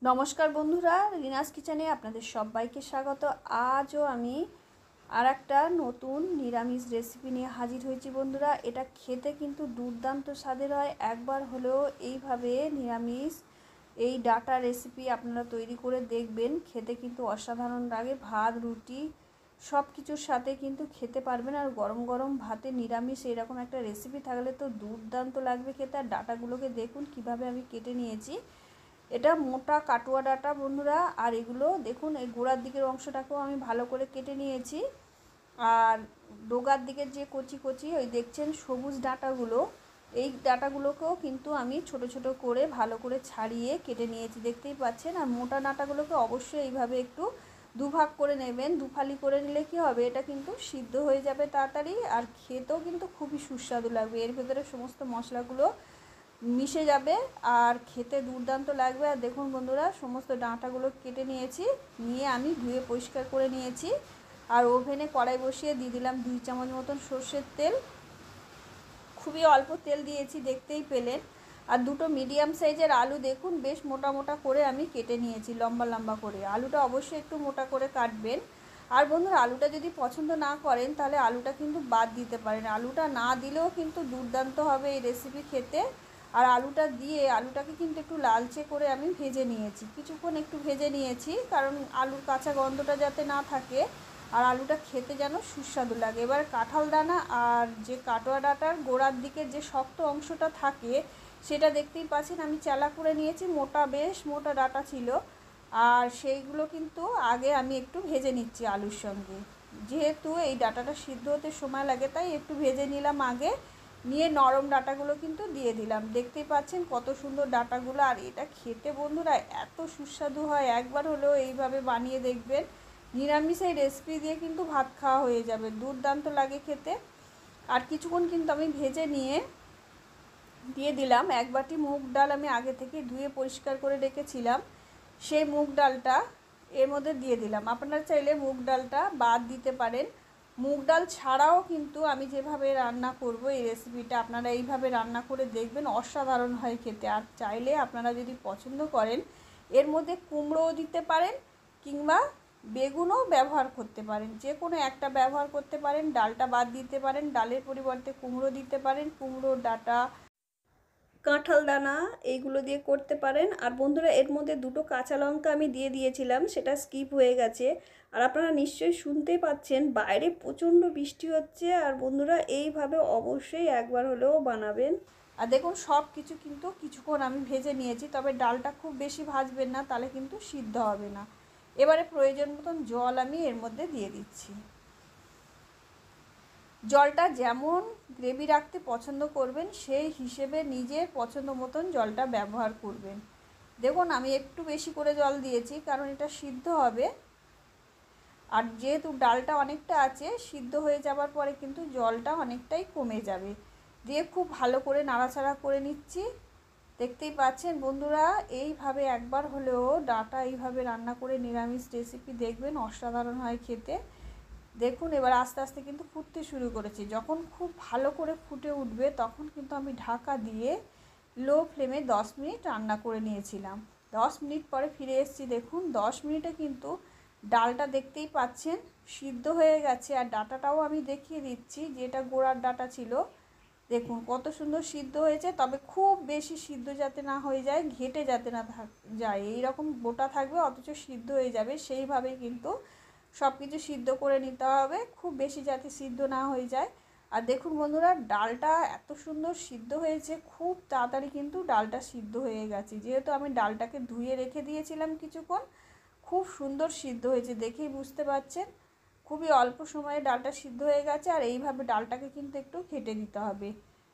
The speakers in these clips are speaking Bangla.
নমস্কার বন্ধুরা, রিনাস কিচেনে আপনাদের সবাইকে স্বাগত। আজও আমি আর একটা নতুন নিরামিষ রেসিপি নিয়ে হাজির হয়েছি বন্ধুরা। এটা খেতে কিন্তু দুর্দান্ত স্বাদের হয়। একবার হলেও এইভাবে নিরামিষ এই ডাটা রেসিপি আপনারা তৈরি করে দেখবেন, খেতে কিন্তু অসাধারণ লাগে। ভাত রুটি সব কিছুর সাথে কিন্তু খেতে পারবেন। আর গরম গরম ভাতে নিরামিষ এরকম একটা রেসিপি থাকলে তো দুর্দান্ত লাগবে খেতে। আর ডাটাগুলোকে দেখুন কিভাবে আমি কেটে নিয়েছি। এটা মোটা কাটুয়া ডাঁটা বন্ধুরা। আর এগুলো দেখুন, এই গোড়ার দিকের অংশটাকেও আমি ভালো করে কেটে নিয়েছি। আর ডোগার দিকের যে কচি কচি ওই দেখছেন সবুজ ডাঁটাগুলো, এই ডাঁটাগুলোকেও কিন্তু আমি ছোট ছোট করে ভালো করে ছাড়িয়ে কেটে নিয়েছি, দেখতেই পাচ্ছেন। আর মোটা ডাঁটাগুলোকে অবশ্যই এইভাবে একটু দুভাগ করে নেবেন। দুফালি করে নিলে কি হবে, এটা কিন্তু সিদ্ধ হয়ে যাবে তাড়াতাড়ি, আর খেতেও কিন্তু খুবই সুস্বাদু লাগবে। এর ভেতরে সমস্ত মশলাগুলো মিশে যাবে আর খেতে দুর্দান্ত লাগবে। আর দেখুন বন্ধুরা, সমস্ত ডাঁটাগুলো কেটে নিয়েছি, নিয়ে আমি ধুয়ে পরিষ্কার করে নিয়েছি। আর ওভেনে কড়াই বসিয়ে দিয়ে দিলাম 2 চামচ মতন সর্ষের তেল। খুবই অল্প তেল দিয়েছি, দেখতেই পেলেন। আর দুটো মিডিয়াম সাইজের আলু দেখুন বেশ মোটা মোটা করে আমি কেটে নিয়েছি, লম্বা লম্বা করে। আলুটা অবশ্যই একটু মোটা করে কাটবেন। আর বন্ধুরা, আলুটা যদি পছন্দ না করেন তাহলে আলুটা কিন্তু বাদ দিতে পারেন। আলুটা না দিলেও কিন্তু দুর্দান্ত হবে এই রেসিপি খেতে। আর আলুটা দিয়ে আলুটাকে কিন্তু একটু লালচে করে আমি ভেজে নিয়েছি, কিছুক্ষণ একটু ভেজে নিয়েছি, কারণ আলুর কাঁচা গন্ধটা যাতে না থাকে আর আলুটা খেতে যেন সুস্বাদু লাগে। এবার কাঁঠাল দানা আর যে কাটোয়া ডাঁটার গোড়ার দিকের যে শক্ত অংশটা থাকে সেটা দেখতেই পাচ্ছেন আমি চালা করে নিয়েছি। মোটা, বেশ মোটা ডাঁটা ছিল। আর সেইগুলো কিন্তু আগে আমি একটু ভেজে নিচ্ছি আলুর সঙ্গে, যেহেতু এই ডাঁটাটা সিদ্ধ হতে সময় লাগে তাই একটু ভেজে নিলাম আগে। নিয়ে নরম ডাঁটাগুলো কিন্তু দিয়ে দিলাম, দেখতেই পাচ্ছেন কত সুন্দর ডাঁটাগুলো। আর এটা খেতে বন্ধুরা এত সুস্বাদু হয়, একবার হলেও এইভাবে বানিয়ে দেখবেন। নিরামিষ এই রেসিপি দিয়ে কিন্তু ভাত খাওয়া হয়ে যাবে, দুর্দান্ত লাগে খেতে। আর কিছুক্ষণ কিন্তু আমি ভেজে নিয়ে দিয়ে দিলাম 1 বাটি মুগ ডাল। আমি আগে থেকে ধুয়ে পরিষ্কার করে রেখেছিলাম, সেই মুগ ডালটা এর মধ্যে দিয়ে দিলাম। আপনারা চাইলে মুগ ডালটা বাদ দিতে পারেন। মুগ ডাল ছাড়াও কিন্তু আমি যেভাবে রান্না করব এই রেসিপিটা আপনারা এইভাবে রান্না করে দেখবেন, অসাধারণ হয় খেতে। আর চাইলে আপনারা যদি পছন্দ করেন এর মধ্যে কুমড়োও দিতে পারেন, কিংবা বেগুনও ব্যবহার করতে পারেন, যে কোনো একটা ব্যবহার করতে পারেন। ডালটা বাদ দিতে পারেন, ডালের পরিবর্তে কুমড়ো দিতে পারেন, কুমড়ো ডাঁটা কাঁঠাল দানা এইগুলো দিয়ে করতে পারেন। আর বন্ধুরা, এর মধ্যে দুটো কাঁচা লঙ্কা আমি দিয়ে দিয়েছিলাম, সেটা স্কিপ হয়ে গেছে। আর আপনারা নিশ্চয়ই শুনতেই পাচ্ছেন বাইরে প্রচণ্ড বৃষ্টি হচ্ছে। আর বন্ধুরা, এইভাবে অবশ্যই একবার হলেও বানাবেন। আর দেখুন সব কিছু কিন্তু কিছুক্ষণ আমি ভেজে নিয়েছি, তবে ডালটা খুব বেশি ভাজবেন না, তাহলে কিন্তু সিদ্ধ হবে না। এবারে প্রয়োজন মতন জল আমি এর মধ্যে দিয়ে দিচ্ছি। জলটা যেমন গ্রেভি রাখতে পছন্দ করবেন সেই হিসেবে নিজের পছন্দ মতন জলটা ব্যবহার করবেন। দেখুন আমি একটু বেশি করে জল দিয়েছি, কারণ এটা সিদ্ধ হবে। আর যেহেতু ডালটা অনেকটা আছে, সিদ্ধ হয়ে যাবার পরে কিন্তু জলটা অনেকটাই কমে যাবে। দিয়ে খুব ভালো করে নাড়াচাড়া করে নিচ্ছি। দেখতেই পাচ্ছেন বন্ধুরা, এইভাবে একবার হলেও ডাঁটা এইভাবে রান্না করে নিরামিষ রেসিপি দেখবেন, অসাধারণ হয় খেতে। দেখুন এবার আস্তে আস্তে কিন্তু ফুটতে শুরু করেছে। যখন খুব ভালো করে ফুটে উঠবে তখন কিন্তু আমি ঢাকা দিয়ে লো ফ্লেমে 10 মিনিট রান্না করে নিয়েছিলাম। 10 মিনিট পরে ফিরে এসেছি। দেখুন 10 মিনিটে কিন্তু ডালটা দেখতেই পাচ্ছেন সিদ্ধ হয়ে গেছে। আর ডাঁটাটাও আমি দেখিয়ে দিচ্ছি, যেটা গোড়ার ডাঁটা ছিল দেখুন কত সুন্দর সিদ্ধ হয়েছে। তবে খুব বেশি সিদ্ধ যাতে না হয়ে যায়, ঘেটে যাতে না যায়, এইরকম গোটা থাকবে অথচ সিদ্ধ হয়ে যাবে, সেইভাবেই কিন্তু সব কিছু সিদ্ধ করে নিতে হবে, খুব বেশি যাতে সিদ্ধ না হয়ে যায়। আর দেখুন বন্ধুরা, ডালটা এত সুন্দর সিদ্ধ হয়েছে, খুব তাড়াতাড়ি কিন্তু ডালটা সিদ্ধ হয়ে গেছে, যেহেতু আমি ডালটাকে ধুয়ে রেখে দিয়েছিলাম কিছুক্ষণ। খুব সুন্দর সিদ্ধ হয়েছে, দেখেই বুঝতে পারছেন। খুবই অল্প সময়ে ডালটা সিদ্ধ হয়ে গেছে। আর এইভাবে ডালটাকে কিন্তু একটু ঘেটে দিতে হবে,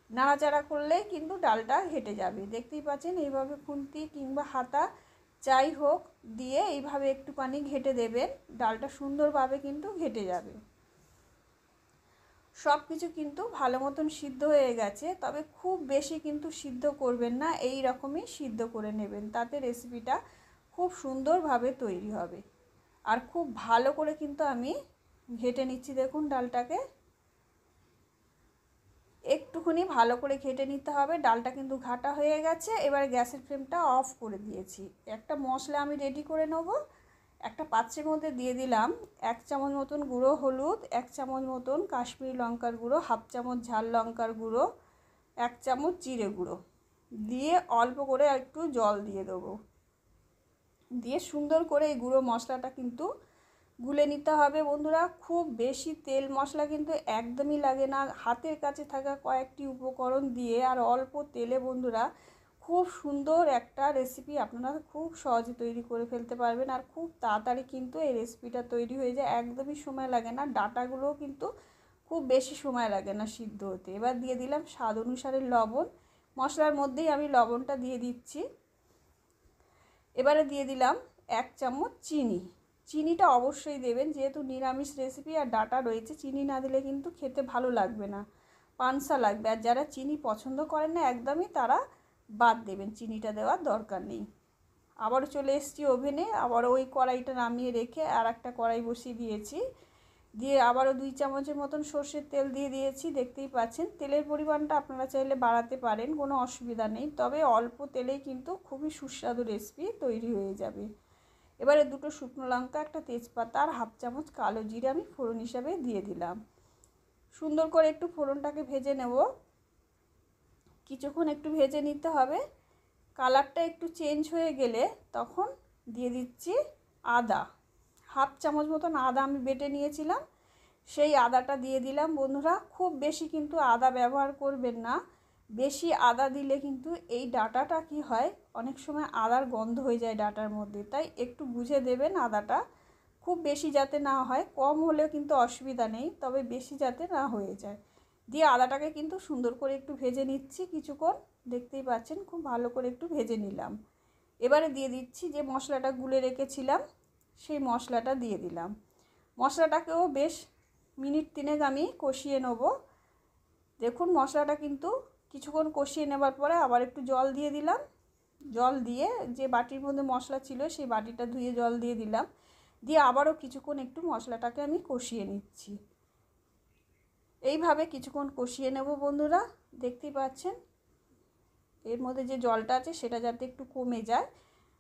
নাড়াচাড়া করলেই কিন্তু ডালটা ঘেটে যাবে। দেখতেই পাচ্ছেন এইভাবে খুন্তি কিংবা হাতা যাই হোক দিয়ে এইভাবে একটুখানি ঘেটে দেবেন, ডালটা সুন্দরভাবে কিন্তু ঘেটে যাবে। সব কিছু কিন্তু ভালো মতন সিদ্ধ হয়ে গেছে, তবে খুব বেশি কিন্তু সিদ্ধ করবেন না, এই রকমই সিদ্ধ করে নেবেন, তাতে রেসিপিটা খুব সুন্দরভাবে তৈরি হবে। আর খুব ভালো করে কিন্তু আমি ঘেটে নিচ্ছি, দেখুন ডালটাকে। একটুখানি ভালো করে ঘেটে নিতে হবে। ডালটা কিন্তু ঘাটা হয়ে গেছে। এবার গ্যাসের ফ্লেমটা অফ করে দিয়েছি। একটা মশলা আমি রেডি করে নেব। একটা পাত্রের মধ্যে দিয়ে দিলাম 1 চামচ মতন গুঁড়ো হলুদ, 1 চামচ মতন কাশ্মীরি লঙ্কার গুঁড়ো, 1/2 চামচ ঝাল লঙ্কার গুঁড়ো, 1 চামচ জিরে গুঁড়ো দিয়ে অল্প করে একটু জল দিয়ে দেবো। দিয়ে সুন্দর করে এই গুঁড়ো মশলাটা কিন্তু গুলে নিতে হবে বন্ধুরা। খুব বেশি তেল মশলা কিন্তু একদমই লাগে না। হাতের কাছে থাকা কয়েকটি উপকরণ দিয়ে আর অল্প তেলে বন্ধুরা খুব সুন্দর একটা রেসিপি আপনারা খুব সহজে তৈরি করে ফেলতে পারবেন। আর খুব তাড়াতাড়ি কিন্তু এই রেসিপিটা তৈরি হয়ে যায়, একদমই সময় লাগে না। ডাটাগুলোও কিন্তু খুব বেশি সময় লাগে না সিদ্ধ হতে। এবার দিয়ে দিলাম স্বাদ অনুসারে লবণ। মশলার মধ্যেই আমি লবণটা দিয়ে দিচ্ছি। এবারে দিয়ে দিলাম 1 চামচ চিনি। চিনিটা অবশ্যই দেবেন, যেহেতু নিরামিষ রেসিপি আর ডাটা রয়েছে, চিনি না দিলে কিন্তু খেতে ভালো লাগবে না, পানসা লাগবে। আর যারা চিনি পছন্দ করেন না একদমই, তারা বাদ দেবেন, চিনিটা দেওয়ার দরকার নেই। আবারও চলে এসেছি ওভেনে। আবারও ওই কড়াইটা নামিয়ে রেখে আর একটা কড়াই বসিয়ে দিয়েছি। দিয়ে আবারও 2 চামচের মতন সর্ষের তেল দিয়ে দিয়েছি। দেখতেই পাচ্ছেন তেলের পরিমাণটা আপনারা চাইলে বাড়াতে পারেন, কোনো অসুবিধা নেই। তবে অল্প তেলেই কিন্তু খুবই সুস্বাদু রেসিপি তৈরি হয়ে যাবে। এবারে 2টো শুকনো লঙ্কা, একটা তেজপাতা আর 1/2 চামচ কালো জিরে আমি ফোড়ন হিসাবে দিয়ে দিলাম। সুন্দর করে একটু ফোড়নটাকে ভেজে নেব। কিছুক্ষণ একটু ভেজে নিতে হবে। কালারটা একটু চেঞ্জ হয়ে গেলে তখন দিয়ে দিচ্ছি আদা। 1/2 চামচ মতন আদা আমি বেটে নিয়েছিলাম, সেই আদাটা দিয়ে দিলাম বন্ধুরা। খুব বেশি কিন্তু আদা ব্যবহার করবেন না। বেশি আদা দিলে কিন্তু এই ডাটাটা কি হয়, অনেক সময় আদার গন্ধ হয়ে যায় ডাটার মধ্যে, তাই একটু বুঝে দেবেন আদাটা। খুব বেশি যাতে না হয়, কম হলেও কিন্তু অসুবিধা নেই, তবে বেশি যাতে না হয়ে যায়। দিয়ে আদাটাকে কিন্তু সুন্দর করে একটু ভেজে নিচ্ছি কিছুক্ষণ। দেখতেই পাচ্ছেন খুব ভালো করে একটু ভেজে নিলাম। এবারে দিয়ে দিচ্ছি যে মশলাটা গুলে রেখেছিলাম, সেই মশলাটা দিয়ে দিলাম। মশলাটাকেও বেশ মিনিট 3 আমি কষিয়ে নেব। দেখুন মশলাটা কিন্তু কিছুক্ষণ কষিয়ে নেবার পরে আবার একটু জল দিয়ে দিলাম। জল দিয়ে যে বাটির মধ্যে মশলা ছিল সেই বাটিটা ধুয়ে জল দিয়ে দিলাম। দিয়ে আবারও কিছুক্ষণ একটু মশলাটাকে আমি কষিয়ে নিচ্ছি। এইভাবে কিছুক্ষণ কষিয়ে নেব বন্ধুরা। দেখতেই পাচ্ছেন এর মধ্যে যে জলটা আছে সেটা যাতে একটু কমে যায়,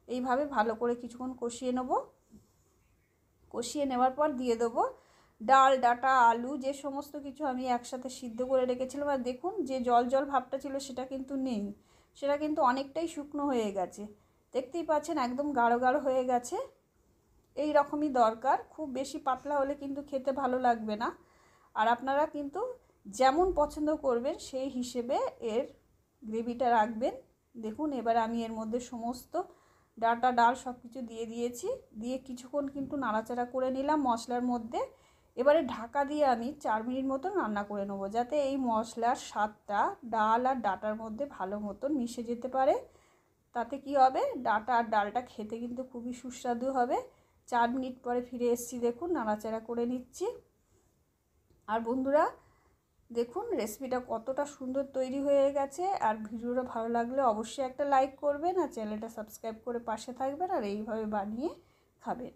এইভাবে ভালো করে কিছুক্ষণ কষিয়ে নেব। কষিয়ে নেওয়ার পর দিয়ে দেবো ডাল, ডাটা, আলু, যে সমস্ত কিছু আমি একসাথে সিদ্ধ করে রেখেছিলাম। আর দেখুন যে জল জল ভাবটা ছিল সেটা কিন্তু নেই, সেটা কিন্তু অনেকটাই শুকনো হয়ে গেছে। দেখতেই পাচ্ছেন একদম গাঢ় গাঢ় হয়ে গেছে। এই রকমই দরকার, খুব বেশি পাতলা হলে কিন্তু খেতে ভালো লাগবে না। আর আপনারা কিন্তু যেমন পছন্দ করবেন সেই হিসেবে এর গ্রেভিটা রাখবেন। দেখুন এবার আমি এর মধ্যে সমস্ত ডাটা, ডাল সব কিছু দিয়ে দিয়েছি। দিয়ে কিছুক্ষণ কিন্তু নাড়াচাড়া করে নিলাম মশলার মধ্যে। এবারে ঢাকা দিয়ে আমি 4 মিনিট মতন রান্না করে নেবো, যাতে এই মশলার স্বাদটা ডাল আর ডাটার মধ্যে ভালো মতন মিশে যেতে পারে। তাতে কি হবে, ডাটা আর ডালটা খেতে কিন্তু খুবই সুস্বাদু হবে। 4 মিনিট পরে ফিরে এসেছি, দেখুন নাড়াচাড়া করে নিচ্ছি। আর বন্ধুরা দেখুন রেসিপিটা কতটা সুন্দর তৈরি হয়ে গেছে। আর ভিডিওটা ভালো লাগলে অবশ্যই একটা লাইক করবেন আর চ্যানেলটা সাবস্ক্রাইব করে পাশে থাকবেন আর এইভাবে বানিয়ে খাবেন।